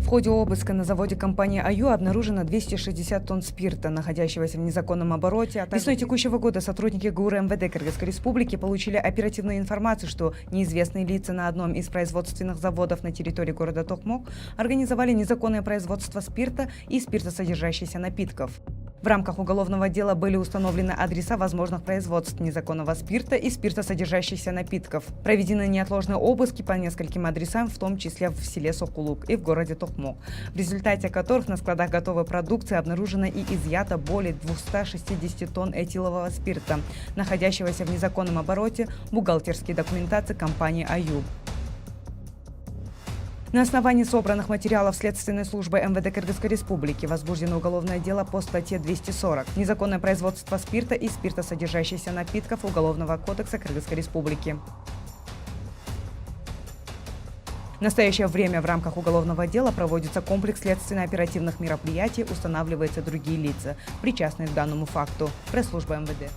ходе обыска на заводе компании «Аю» обнаружено 260 тонн спирта, находящегося в незаконном обороте. Весной текущего года сотрудники ГУР МВД Кыргызской Республики получили оперативную информацию, что неизвестные лица на одном из производственных заводов на территории города Токмок организовали незаконное производство спирта и спиртосодержащихся напитков. В рамках уголовного дела были установлены адреса возможных производств незаконного спирта и спиртосодержащихся напитков. Проведены неотложные обыски по нескольким адресам, в том числе в селе Сокулук и в городе Токмок, в результате которых на складах готовой продукции обнаружено и изъято более 260 тонн этилового спирта, находящегося в незаконном обороте бухгалтерской документации компании «Аю». На основании собранных материалов Следственной службы МВД Кыргызской Республики возбуждено уголовное дело по статье 240 «Незаконное производство спирта и спиртосодержащихся напитков» Уголовного кодекса Кыргызской Республики. В настоящее время в рамках уголовного дела проводится комплекс следственно-оперативных мероприятий, устанавливаются другие лица, причастные к данному факту. Пресс-служба МВД.